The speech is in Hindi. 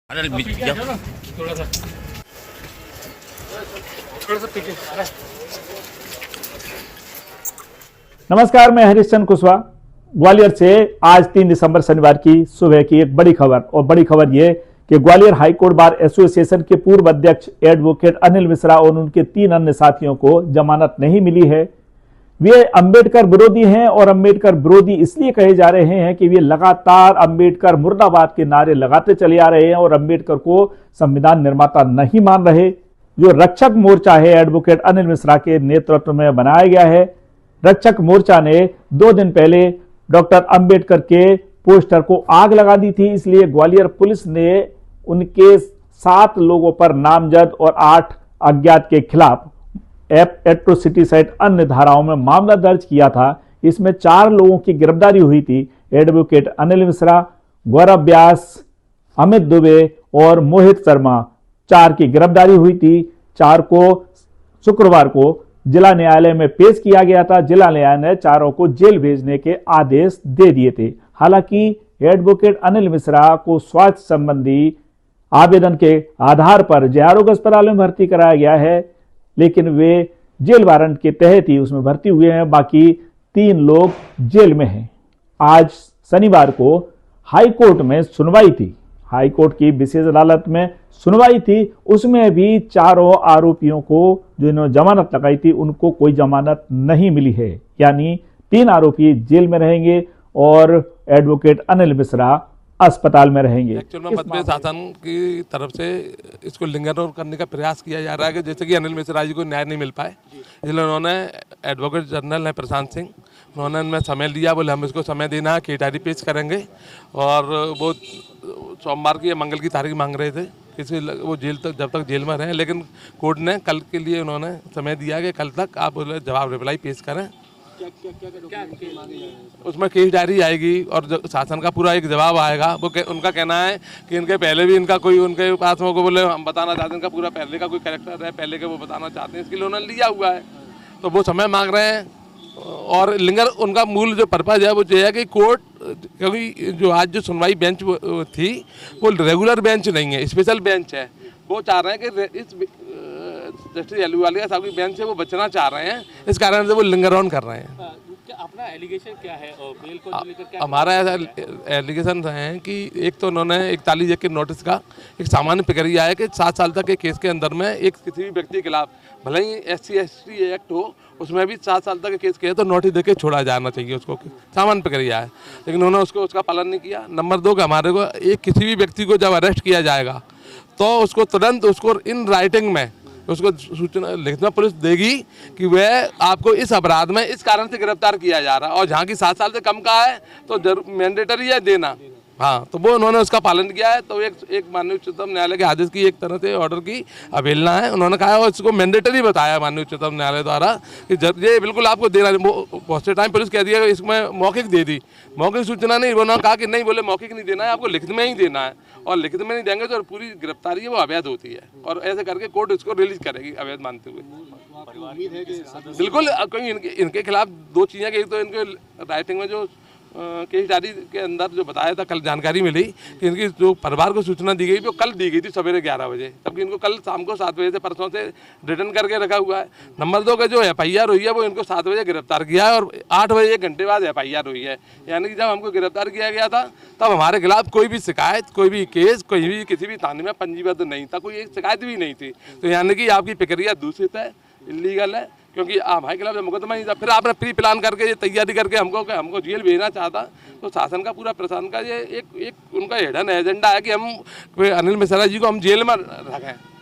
अनिल मिश्रा थोड़ा सा पीछे। नमस्कार, मैं हरीशचंद्र कुशवाहा ग्वालियर से। आज 3 दिसंबर शनिवार की सुबह की एक बड़ी खबर, और बड़ी खबर यह कि ग्वालियर हाईकोर्ट बार एसोसिएशन के पूर्व अध्यक्ष एडवोकेट अनिल मिश्रा और उनके 3 अन्य साथियों को जमानत नहीं मिली है। वे अंबेडकर विरोधी हैं, और अंबेडकर विरोधी इसलिए कहे जा रहे हैं कि वे लगातार अंबेडकर मुर्दाबाद के नारे लगाते चले आ रहे हैं और अंबेडकर को संविधान निर्माता नहीं मान रहे। जो रक्षक मोर्चा है एडवोकेट अनिल मिश्रा के नेतृत्व में बनाया गया है। रक्षक मोर्चा ने 2 दिन पहले डॉक्टर अंबेडकर के पोस्टर को आग लगा दी थी, इसलिए ग्वालियर पुलिस ने उनके 7 लोगों पर नामजद और 8 अज्ञात के खिलाफ एट्रोसिटी सहित अन्य धाराओं में मामला दर्ज किया था। इसमें 4 लोगों की गिरफ्तारी हुई थी। एडवोकेट अनिल मिश्रा, गौरव व्यास, अमित दुबे और मोहित शर्मा, 4 की गिरफ्तारी हुई थी। 4 को शुक्रवार को जिला न्यायालय में पेश किया गया था। जिला न्यायालय ने 4 को जेल भेजने के आदेश दे दिए थे। हालांकि एडवोकेट अनिल मिश्रा को स्वास्थ्य संबंधी आवेदन के आधार पर जेआरओ अस्पताल में भर्ती कराया गया है, लेकिन वे जेल वारंट के तहत ही उसमें भर्ती हुए हैं। बाकी 3 लोग जेल में हैं। आज शनिवार को हाईकोर्ट में सुनवाई थी। हाईकोर्ट की विशेष अदालत में सुनवाई थी। उसमें भी 4 आरोपियों को जिन्होंने जमानत लगाई थी उनको कोई जमानत नहीं मिली है, यानी 3 आरोपी जेल में रहेंगे और एडवोकेट अनिल मिश्रा अस्पताल में रहेंगे। एक्चुअल में मध्य शासन की तरफ से इसको लिंगर करने का प्रयास किया जा रहा है कि जैसे कि अनिल मिश्रा जी को न्याय नहीं मिल पाए, इसलिए उन्होंने एडवोकेट जनरल है प्रशांत सिंह, उन्होंने उनमें समय लिया। बोले हम इसको समय देना है, केटारी पेश करेंगे, और वो सोमवार की या मंगल की तारीख मांग रहे थे किसी वो जेल तक जब तक जेल में रहें, लेकिन कोर्ट ने कल के लिए उन्होंने समय दिया कि कल तक आप जवाब रिप्लाई पेश करें। उसमें केस डायरी आएगी और शासन का पूरा एक जवाब आएगा। वो उनका कहना है कि इनके पहले भी इनका कोई उनके पास में को बोले हम बताना चाहते हैं, इनका पूरा पहले का कोई कैरेक्टर है पहले के वो बताना चाहते हैं, इसके लिए उन्होंने लिया हुआ है, तो वो समय मांग रहे हैं। और लिंगर उनका मूल जो पर्पज है वो ये है कि कोर्ट, क्योंकि जो आज जो सुनवाई बेंच थी वो रेगुलर बेंच नहीं है, स्पेशल बेंच है। वो चाह रहे हैं कि इस जस्टिस अहलूवालिया साहब की बेंच से वो बचना चाह रहे हैं, इस कारण से वो लिंगर ऑन कर रहे हैं। अपना एलिगेशन क्या है और बेल को लेकर क्या? हमारा ऐसा एलिगेशन है कि एक तो उन्होंने 41 के नोटिस का एक सामान्य प्रक्रिया है कि 7 साल तक के केस के अंदर में एक किसी भी व्यक्ति के खिलाफ भले ही SC/ST एक्ट हो, उसमें भी 7 साल तक के केस किया तो नोटिस देके छोड़ा जाना चाहिए, उसको सामान्य प्रक्रिया है, लेकिन उन्होंने उसका पालन नहीं किया। नंबर 2 हमारे को एक किसी भी व्यक्ति को जब अरेस्ट किया जाएगा तो उसको तुरंत उसको इन राइटिंग में उसको सूचना लिखना पुलिस देगी कि वह आपको इस अपराध में इस कारण से गिरफ्तार किया जा रहा है, और जहाँ की 7 साल से कम का है तो जरूर मैंडेटरी है देना। हाँ, तो वो उन्होंने उसका पालन किया है। तो एक माननीय उच्चतम न्यायालय के आदेश की एक तरह से ऑर्डर की अवहेलना है। उन्होंने कहा और इसको मैंडेटरी बताया माननीय उच्चतम न्यायालय द्वारा कि ये बिल्कुल आपको देना। बहुत से टाइम पुलिस कह दिया इसमें मौखिक दे दी, मौखिक सूचना नहीं। उन्होंने कहा कि नहीं, बोले मौखिक नहीं देना है, आपको लिखित में ही देना है, और लिखित में नहीं देंगे तो पूरी गिरफ्तारी है वो अवैध होती है, और ऐसे करके कोर्ट इसको रिलीज करेगी अवैध मानते हुए। बिल्कुल, क्योंकि इनके खिलाफ 2 चीज़ें, एक तो इनके राइटिंग में जो केस डायरी के अंदर जो बताया था, कल जानकारी मिली कि इनकी जो परिवार को सूचना दी गई वो कल दी गई थी सवेरे 11 बजे, तबकि इनको कल शाम को 7 बजे से परसों से रिटर्न करके रखा हुआ है। नंबर 2 का जो FIR हुई है वो इनको 7 बजे गिरफ्तार किया है, और 8 बजे 1 घंटे बाद FIR हुई है, यानी कि जब हमको गिरफ्तार किया गया था तब हमारे खिलाफ कोई भी शिकायत, कोई भी केस, कोई भी किसी भी थाने में पंजीबद्ध नहीं था, कोई एक शिकायत भी नहीं थी। तो यानी कि आपकी प्रक्रिया दूषित है, इलीगल है, क्योंकि हमारे खिलाफ मुकदमा नहीं था। फिर आपने प्री प्लान करके ये तैयारी करके हमको जेल भेजना चाहता, तो शासन का पूरा प्रशासन का ये एक उनका हिडन एजेंडा है कि हम अनिल मिश्रा जी को हम जेल में रखें।